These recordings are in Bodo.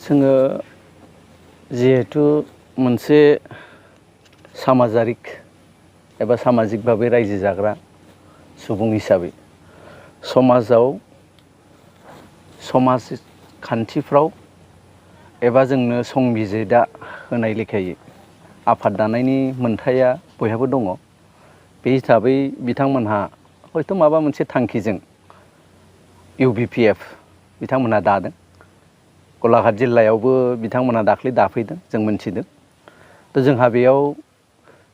जोङो जिहेतु मोनसे सामाजारिक एबा सामाजिक भाबै रायजो जाग्रा सुबुं हिसाबै समाजाव समाज खान्थिफ्राव एबा जोंनो संबिजिदा होनाय लेखायै आफाद दानायनि मोन्थाया बयहाबो दङ। बे हिसाबै बिथांमोनहा हयथ' माबा मोनसे थांखिजों UBPF बिथांमोनहा दादों। गलाघाट जिल्लायावबो बिथांमोनहा दाख्लै दाफैदों जों मोनथिदों। थ' जोंहा बेयाव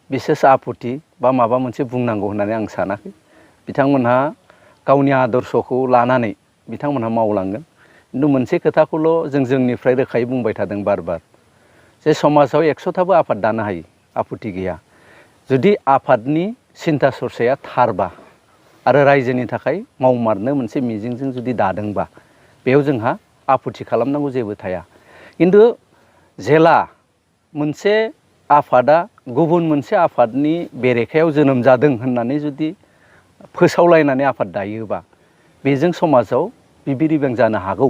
बिसेस आफुथि बा माबा मोनसे बुंनांगौ होननानै आं सानाखै। बिथांमोनहा गावनि आदर्शखौ लानानै बिथांमोनहा मावलांगोन। खिन्थु मोनसे खोथाखौल' जोंनिफ्राय रोखायै बुंबाय थादों बार जे समाजाव 100थाबो आफाद दानो हायो, आफुथि गैया। जुदि आफादनि सिन्था सरसाया थारबा आरो रायजोनि थाखाय मावमारनो मोनसे मिजिंजों जुदि दादोंबा बेयाव जोंहा आफुथि खालामनांगौ जेबो थाया। खिन्थु जेला मोनसे आफादा गुबुन मोनसे आफादनि बेरेखायाव जोनोम जादों होननानै जुदि फोसावलायनानै आफाद दायोबा बेजों समाजाव बिबिर बिबां जानो हागौ।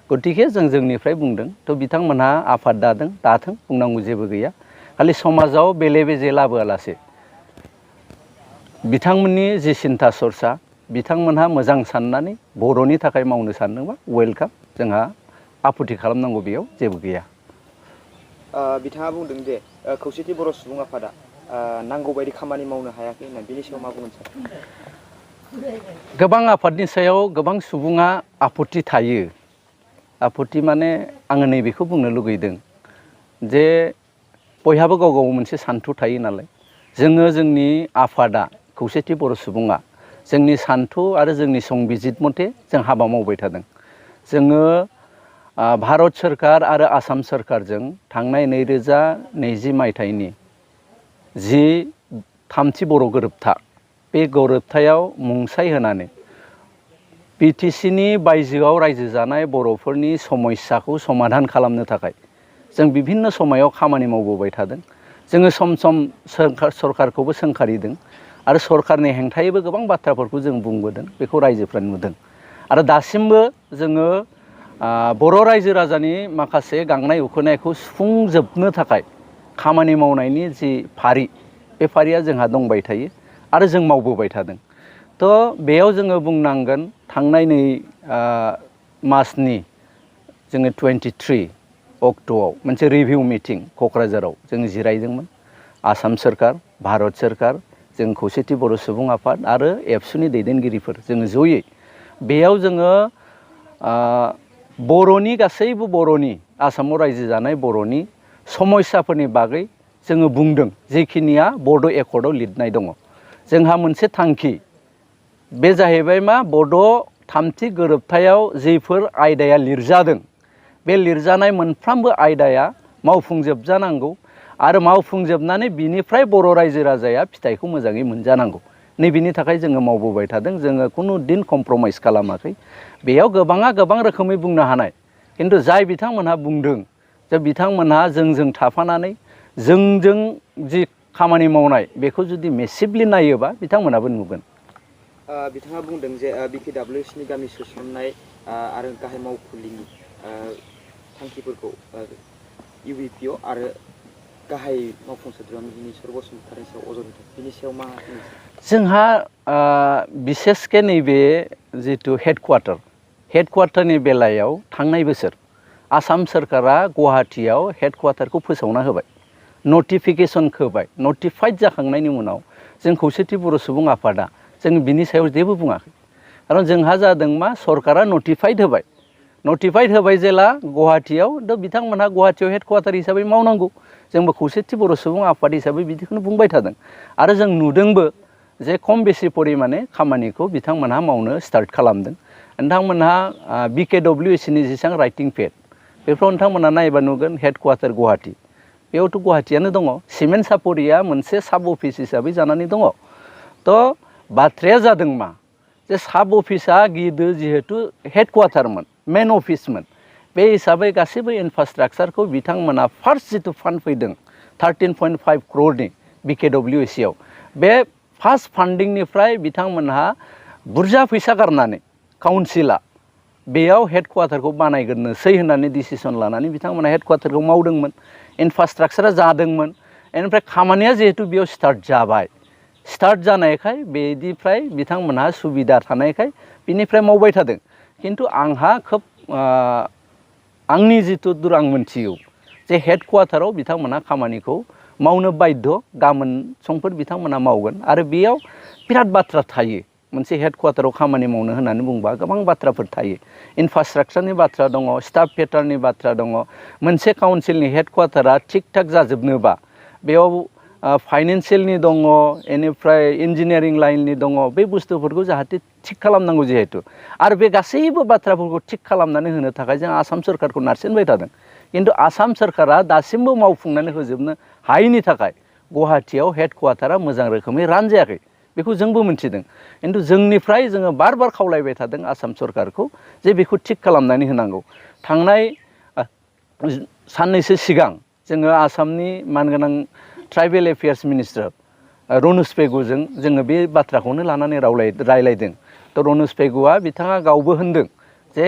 गतिके जोंनिफ्राय बुंदों। थ' बिथांमोनहा आफाद दाथों बुंनांगौ जेबो गैया। खालि समाजाव बेले बेजे लाबोआलासे बिथांमोननि जि सिन्था सरसा बिथांमोनहा मोजां साननानै बर'नि थाखाय मावनो सानदोंबा वेलकाम, जोंहा आफुथि खालामनांगौ बेयाव जेबो गैया। बिथाङा बुंदों जे खौसेथि बर' सुबुं आफादा नांगौ बायदि खामानि मावनो हायाखै होनना, बिनि सायाव मा बुंनो सानो? गोबां आफादनि सायाव गोबां सुबुङा आफुथि थायो। आफुथि माने आङो नैबेखौ बुंनो लुगैदों जे बयहाबो गाव गाव मोनसे सान्थौ थायो नालाय। जोंनि आफादा खौसेथि बर' सुबुङा जोंनि सान्थौ आरो जोंनि संबिजित मथे जों हाबा मावबाय थादों। जोङो भारत सोरखार आरो आसाम सोरखारजों थांनाय 2020 मायथाइनि जि थामथि बर' गोरोबथा, बे गोरोबथायाव मुंसाइ होनानै BTCनि बायजोआव रायजो जानाय बर'फोरनि समस्याखौ समाधान खालामनो थाखाय जों बिभिन्न समायाव खामानि मावबोबाय थादों। जोङो सम सम सरखारखौबो सोंखारिदों आरो सरखारनि हेंथायैबो गोबां बाथ्राफोरखौ जों बुंबोदों। बेखौ रायजोफ्रा नुदों आरो दासिमबो जोङो बर' रायजो राजानि माखासे गांनाय उखैनायखौ सुफुंजोबनो थाखाय खामानि मावनायनि जि फारि, बे फारिया जोंहा दंबाय थायो आरो जों मावबोबाय थादों। थ' बेयाव जोङो बुंनांगोन थांनाय नै मासनि जोङो 23 अक्ट'आव मोनसे रिभिउ मिटिं क'क्राझाराव जों जिरायदोंमोन। आसाम सोरखार, भारत सोरखार, जों खौसेथि बर' सुबुं आफाद आरो एबसुनि दैदेनगिरिफोर जोङो जयै बेयाव जोङो बर'नि गासैबो बर'नि आसामाव रायजो जानाय बर'नि समस्याफोरनि बागै जोङो बुंदों। जेखिनिया बड' एकर्डआव लिरनाय दङ। जोंहा मोनसे थांखि, बे जाहैबाय मा, बड' थामथि गोरोबथायाव जेफोर आयदाया लिरजादों बे लिरजानाय मोनफ्रोमबो आयदाया मावफुंजोबजानांगौ आरो मावफुंजोबनानै बिनिफ्राय बर' रायजो राजाया फिथाइखौ मोजाङै मोनजानांगौ। नैबेनि थाखाय जोङो मावबोबाय थादों। जोङो खुनु दिन कमप्रमाइस खालामाखै। बेयाव गोबाङा गोबां रोखोमै बुंनो हानाय, खिन्थु जाय बिथांमोनहा बुंदों जे बिथांमोनहा जोंजों थाफानानै जोंजों जि खामानि मावनाय बेखौ जुदि मेसिभलि नायोबा बिथांमोनाबो नुगोन। बिथाङा बुंदों जे BKWSनि गामि सोसननाय आरो गाहाय मावखुलिनि थांखिफोरखौ UBPO आरो गाहाय मावफुं सोद्रोमा मिनिस्वर बसुमतारिनि सायाव अजद होदों। बिनि सायाव मा बुंनो सानो? जोंहा बिसेसके नैबे जिथु हेडक्वार्टारनि बेलायाव थांनाय बोसोर आसाम सोरखारा गुवाहाटियाव हेडक्वार्टारखौ फोसावना होबाय, नटिफिकेसन होबाय। नटिफाइड जाखांनायनि उनाव जों खौसेथि बर' सुबुं आफादा जों बिनि सायाव जेबो बुङाखै। खारन जोंहा जादों मा, सरकारा नटिफाइड होबाय जेला गुवाहाटियाव, थ' बिथांमोनहा गुवाहाटियाव हेडक्वार्टार हिसाबै मावनांगौ। जोंबो खौसेथि बर' सुबुं आफाद हिसाबै बिदिखौनो बुंबाय थादों आरो जों नुदोंबो जे खम बेसि परिमाणे खामानिखौ बिथांमोनहा मावनो स्टार्ट खालामदों। नोंथांमोनहा BKWSनि जेसेबां राइटिं पेड बेफोराव नोंथांमोनहा नायबा नुगोन हेडक्वार्टार गुवाहाटि, बेयावथ' गुवाहाटियानो दङ। सिमेन्ट सापरिया मोनसे साब अफिस हिसाबै जानानै दङ। थ' बाथ्राया जादों मा, जे साब अफिसा गिदो जिहेतु हेडक्वार्टारमोन, मेन अफिसमोन, बे हिसाबै गासैबो इनफ्रास्ट्राक्चारखौ बिथांमोना फार्स्ट जिथु फान्ड फैदों 13.5 crore BKWSआव, बे फार्स्ट फान्डिंनिफ्राय बिथांमोनहा बुरजा फैसा गारनानै काउन्सिला बेयाव हेडक्वार्टारखौ बानायग्रोनोसै होननानै डिसिसन लानानै बिथांमोना हेडक्वार्टारखौ मावदोंमोन। इनफ्रास्ट्राक्चारा जादोंमोन। बेनिफ्राय खामानिया जिहेतु बेयाव स्टार्ट जाबाय, स्टार्ट जानायखाय बेनिफ्राय बिथांमोनहा सुबिदा थानायखाय बिनिफ्राय मावबाय थादों। खिन्थु आंहा खोब आंनि जिथु दुर आं मोनथिगौ जे हेडक्वार्टाराव बिथांमोनहा खामानिखौ मावनो बाध्य, गाबोन समफोर बिथांमोना मावगोन। आरो बेयाव बिराद बाथ्रा थायो। मोनसे हेडक्वार्टाराव खामानि मावनो होननानै बुंबा गोबां बाथ्राफोर थायो। इनफ्रास्ट्राक्चारनि बाथ्रा दङ, स्टाफ पेटार्ननि बाथ्रा दङ। मोनसे काउन्सिलनि हेडक्वार्टारा थिग थाक जाजोबनोबा बेयाव फाइनेन्सियेलनि दङ, बेनिफ्राय इन्जिनियारिं लाइननि दङ। बे बुस्थुफोरखौ जाहाथे थिग खालामनांगौ जिहेतु। आरो बे गासैबो बाथ्राफोरखौ थिग खालामनानै होनो थाखाय जों आसाम सोरखारखौ नारसिनबाय थादों। खिन्थु आसाम सोरखारा दासिमबो मावफुंनानै होजोबनो हायैनि थाखाय गुवाहाटियाव हेडक्वार्टारा मोजां रोखोमै रान जायाखै। बेखौ जोंबो मोनथिदों। खिन्थु जोंनिफ्राय जोङो बार बार खावलायबाय थादों आसाम सरकारखौ जे बेखौ थिग खालामनानै होनांगौ। थांनाय साननैसो सिगां जोङो आसामनि मानगोनां ट्राइबेल एफेयार्स मिनिस्टार रनज पेगुजों जोङो बे बाथ्राखौनो लानानै रायलायदों। थ' रनज पेगुआ बिथाङा गावबो होनदों जे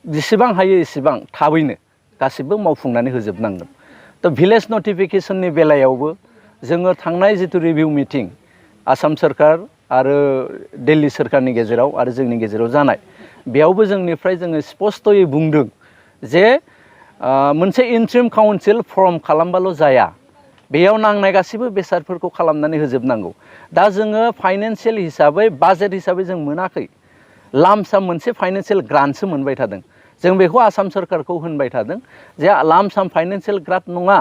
जेसेबां हायो एसेबां थाबैनो गासिबो मावफुंनानै होजोबनांगोन। थ' भिलेज नटिफिकेसननि बेलायावबो जोङो थांनाय जिथु रिभिउ मिटिं आसाम सोरखार आरो दिल्ली सोरखारनि गेजेराव आरो जोंनि गेजेराव जानाय, बेयावबो जोंनिफ्राय जोङो स्पस्तयै बुंदों जे मोनसे इन्ट्रिम काउन्सिल फर्म खालामबाल' जाया, बेयाव नांनाय गासैबो बेसादफोरखौ खालामनानै होजोबनांगौ। दा जोङो फाइनान्सियेल हिसाबै बाजेट हिसाबै जों मोनाखै। लामसाम मोनसे फाइनान्सियेल ग्रान्टसो मोनबाय थादों। जों बेखौ आसाम सोरखारखौ होनबाय थादों जे लामसाम फाइनान्सियेल ग्रान्ट नङा,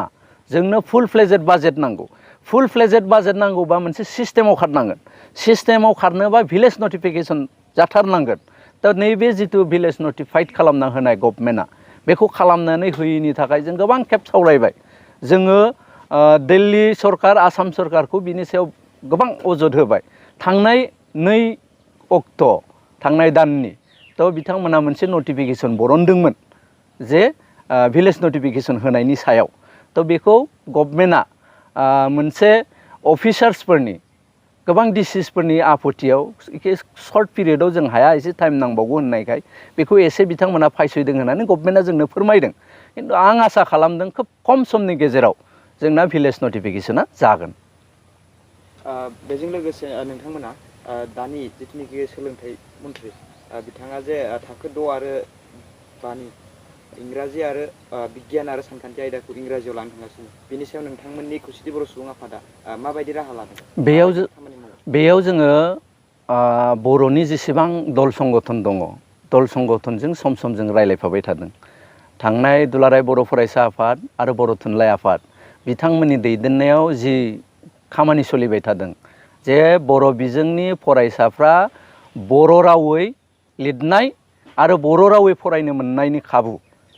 जोंनो फुल फ्लेजेड बाजेट नांगौ। फुल फ्लेजेड बाजेट नांगौबा मोनसे सिस्टेमाव खारनांगोन। सिस्टेमाव खारनोबा भिलेज नटिफिकेसन जाथारनांगोन। दा नैबे जिथु भिलेज नटिफाइड खालामना होनाय गभर्नमेन्टआ बेखौ खालामनानै होयैनि थाखाय जों गोबां खेब सावरायबाय। जोङो दिल्ली सरकार आसाम सरकारखौ बिनि सायाव गोबां अजद होबाय। थांनाय 2 अक्ट' थांनाय दाननि थ' बिथांमोना मोनसे नटिफिकेसन बरनदोंमोन जे भिलेज नटिफिकेसन होनायनि सायाव। थ' बेखौ गभर्नमेन्टआ मोनसे अफिसार्सफोरनि गोबां डिसिसफोरनि आपत्तियाव सर्ट पिरियडआव जों हाया, एसे टाइम नांबावगौ होननायखाय बेखौ एसे बिथांमोना फायसयदों होननानै गभर्नमेन्टआ जोंनो फोरमायदों। खिन्थु आं आसा खालामदों खोब खम समनि गेजेराव जोंना भिलेज नटिफिकेसना जागोन। बेजों लोगोसे नोंथांमोना दानि जिथुनिखि सोलोंथाइ मन्थ्रि बिथाङा जे थाखो 6 आरो 5नि इंराजि आरो बिगियान आरो सानखान्थि आयदाखौ इंराजियाव लानो थांगासिनो, बेनि सायाव नोंथांमोननि खौसेथि बर' सुबुं आफादा माबायदि राहा लादों? बेयाव जोङो बर'नि जेसेबां दल संगठन दङ, दल संगठनजों सम सम जों रायज्लायफाबाय थादों। थांनाय दुलाराय बर' फरायसा आफाद आरो बर' थुनलाइ आफाद बिथांमोननि दैदेननायाव जि खामानि सोलिबाय थादों जे बर' बिजोंनि फरायसाफ्रा बर' रावै लिरनाय आरो बर' रावै फरायनो मोननायनि खाबु,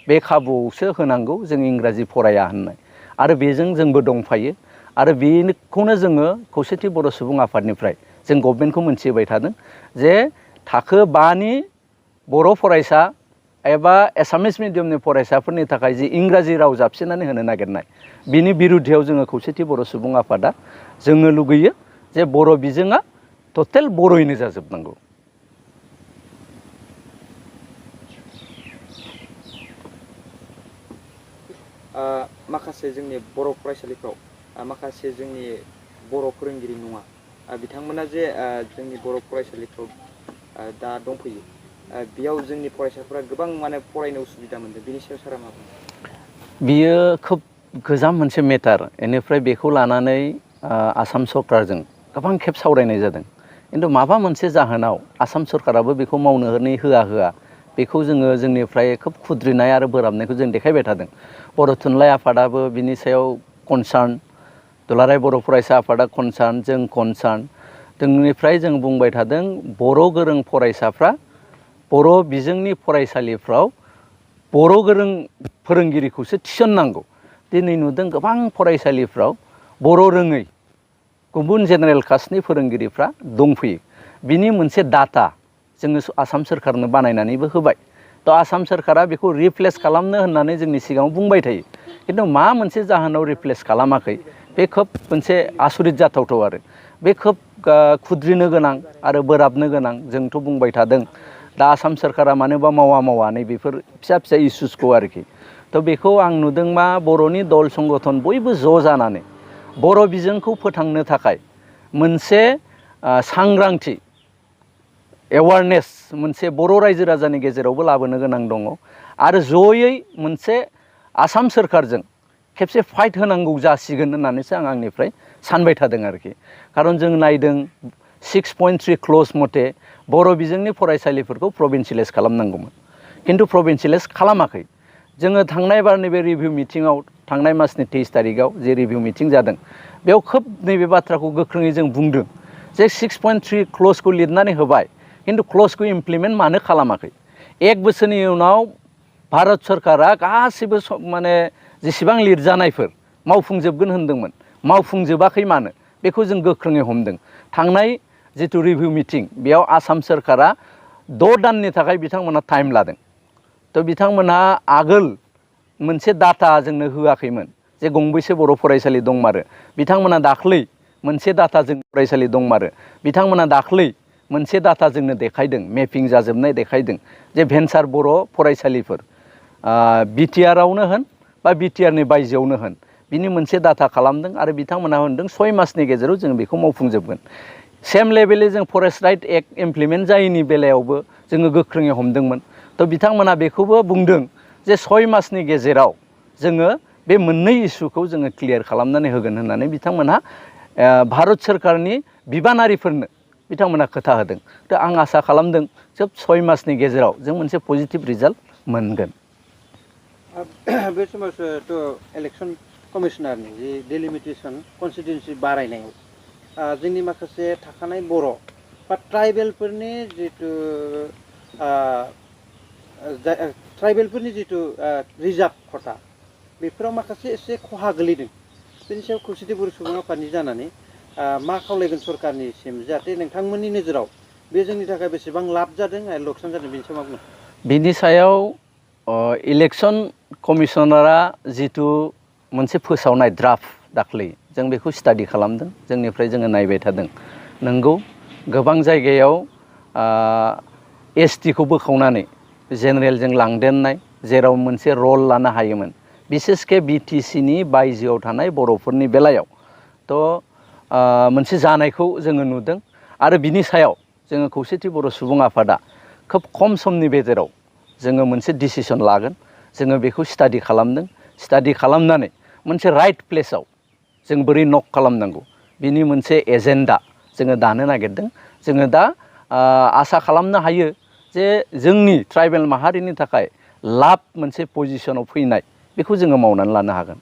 बे खाबुआवसो होनांगौ जों इंराजि फराया होननाय। आरो बेजों जोंबो दंफायो। आरो बेखौनो जोङो खौसेथि बर' सुबुं आफादनिफ्राय जों गभर्नमेन्टखौ मोनथिहोबाय थादों जे थाखो 5नि बर' फरायसा एबा एसामिस मिडियामनि फरायसाफोरनि थाखाय जि इंराजि राव जाबसिननानै होनो नागिरनाय, बिनि बिरुद्धायाव जोङो खौसेथि बर' सुबुं आफादा जोङो लुगैयो जे बर' बिजोङा टटेल बर'यैनो जाजोबनांगौ। माखासे जोंनि बर' फरायसालिफ्राव माखासे जोंनि बर' फोरोंगिरि नङा बिथांमोना जे जोंनि बर' फरायसालिफ्राव दा दंफैयो, बेयाव जोंनि फरायसाफोरा गोबां माने फरायनो उसुबिदा मोनदों। बेनि सायाव सारा मा बुङो? बियो खोब गोजाम मोनसे मेटार। बेनिफ्राय बेखौ लानानै आसाम सरकारजों गोबां खेब सावरायनाय जादों। खिन्थु माबा मोनसे जाहोनाव आसाम सरकाराबो बेखौ मावनो होआ बेखौ जोङो जोंनिफ्राय खोब खुद्रिनाय आरो बोराबनायखौ जों देखायबाय थादों। बर' थुनलाइ आफादाबो बिनि सायाव कनसार्न, दुलाराय बर' फरायसा आफादा कनसार्न, जों कनसार्न। जोंनिफ्राय जों बुंबाय थादों बर' गोरों फरायसाफ्रा बर' बिजोंनि फरायसालिफ्राव बर' गोरों फोरोंगिरिखौसो थिसननांगौ। दिनै नुदों गोबां फरायसालिफ्राव बर' रोङै गुबुन जेनेरेल कास्टनि फोरोंगिरिफ्रा दंफैयो। बिनि मोनसे डाटा जोङो आसाम सोरखारनो बानायनानैबो होबाय। थ' आसाम सोरखारा बेखौ रिप्लेस खालामनो होननानै जोंनि सिगाङाव बुंबाय थायो। खिन्थु मा मोनसे जाहोनाव रिप्लेस खालामाखै बे खोब मोनसे आसरित जाथावथाव आरो बे खोब खुद्रिनो गोनां आरो बोराबनो गोनां। जोंथ' बुंबाय थादों दा आसाम सोरखारा मानोबा मावा नैबेफोर फिसा फिसा इस्युसखौ आरोखि थ' बेखौ आं नुदों मा बर'नि दल संगठन बयबो ज' जानानै बर' बिजोंखौ फोथांनो थाखाय मोनसे सांग्रांथि एवारनेस मोनसे बर' रायजो राजानि गेजेरावबो लाबोनो गोनां दङ आरो जयै मोनसे आसाम सोरखारजों खेबसे फाइट होनांगौ जासिगोन होननानैसो आं आंनिफ्राय सानबाय थादों आरोखि खारन जों नायदों 6.3 क्ल'ज मथे बर' बिजोंनि फरायसालिफोरखौ प्रभिन्सियेलाइज खालामनांगौमोन खिन्थु प्रभिन्सियेलाइज खालामाखै जोङो थांनाय बारनि बे रिभिउ मिटिङाव थांनाय मासनि 23 तारिखआव जे रिभिउ मिटिं जादों बेयाव खोब नैबे बाथ्राखौ गोख्रोङै जों बुंदों जे 6.3 क्ल'जखौ लिरनानै होबाय खिन्थु क्ल'जखौ इमप्लिमेन्ट मानो खालामाखै 1 बोसोरनि उनाव भारत सरकारा गासिबो माने जेसेबां लिरजानायफोर मावफुंजोबगोन होनदोंमोन मावफुंजोबाखै मानो बेखौ जों गोख्रोङै हमदों थांनाय जिथु रिभिउ मिटिं बेयाव आसाम सोरखारा 6 दाननि थाखाय बिथांमोना टाइम लादों थ' बिथांमोनहा आगोल मोनसे डाटा जोंनो होआखैमोन जे गंबेसे बर' फरायसालि दंमारो बिथांमोना दाख्लै मोनसे डाटा जों फरायसालि दंमारो बिथांमोना दाख्लै मोनसे डाटा जोंनो देखायदों मेपिं जाजोबनाय देखायदों जे भेन्सार बर' फरायसालिफोर बिटिआरआवनो होन बा बिटिआरनि बायजोआवनो होन बिनि मोनसे डाटा खालामदों आरो बिथांमोना होनदों 6 मासनि गेजेराव जों बेखौ मावफुंजोबगोन सेम लेभेलै जों फरेस्ट राइट एक्ट इमप्लिमेन्ट जायैनि बेलायावबो जोङो गोख्रोङै हमदोंमोन थ' बिथांमोना बेखौबो बुंदों जे 6 मासनि गेजेराव जोङो बे मोननै इस्युखौ जोङो क्लियार खालामनानै होगोन होननानै बिथांमोनहा भारत सोरखारनि बिबानारिफोरनो बिथांमोना खोथा होदों थ' आं आसा खालामदों सोब 6 मासनि गेजेराव जों मोनसे पजिटिभ रिजाल्ट मोनगोन बे समावथ' इलेक्सन कमिशनारनि जि डिलिमिटेसन कनस्टिटिउन्सि बारायनायाव जोंनि माखासे थाखानाय बर' बा ट्राइबेलफोरनि जिथु ट्राइबेलफोरनि जिथु रिजार्भ खथा बेफोराव माखासे एसे खहा गोलैदों बेनि सायाव खौसेथि बर' सुबुं आफादनि जानानै मा खावलायगोन सरकारनिसिम जाहाथे नोंथांमोननि नोजोराव बे जोंनि थाखाय बेसेबां लाब जादों आरो लकसान जादों बेनि सायाव मा बुङो बिनि सायाव इलेक्सन कमिशनारा जिथु मोनसे फोसावनाय ड्राफ्ट दाख्लै जों बेखौ स्टाडि खालामदों जोंनिफ्राय जोङो नायबाय थादों नंगौ गोबां जायगायाव एसटिखौ बोखावनानै जेनेरेलजों लांदेरनाय जेराव मोनसे रल लानो हायोमोन बिसेसके बिटिसिनि बायजोआव थानाय बर'फोरनि बेलायाव थ' मोनसे जानायखौ जोङो नुदों आरो बिनि सायाव जोङो खौसेथि बर' सुबुं आफादा खोब खम समनि गेजेराव जोङो मोनसे डिसिसन लागोन जोङो बेखौ स्टाडि खालामदों स्टाडि खालामनानै मोनसे राइट प्लेसाव जों बोरै नक खालामनांगौ बिनि मोनसे एजेन्डा जोङो दानो नागिरदों जोङो दा आसा खालामनो हायो जे जोंनि ट्राइबेल माहारिनि थाखाय लाब मोनसे पजिसनाव फैनाय बेखौ जोङो मावनानै लानो हागोन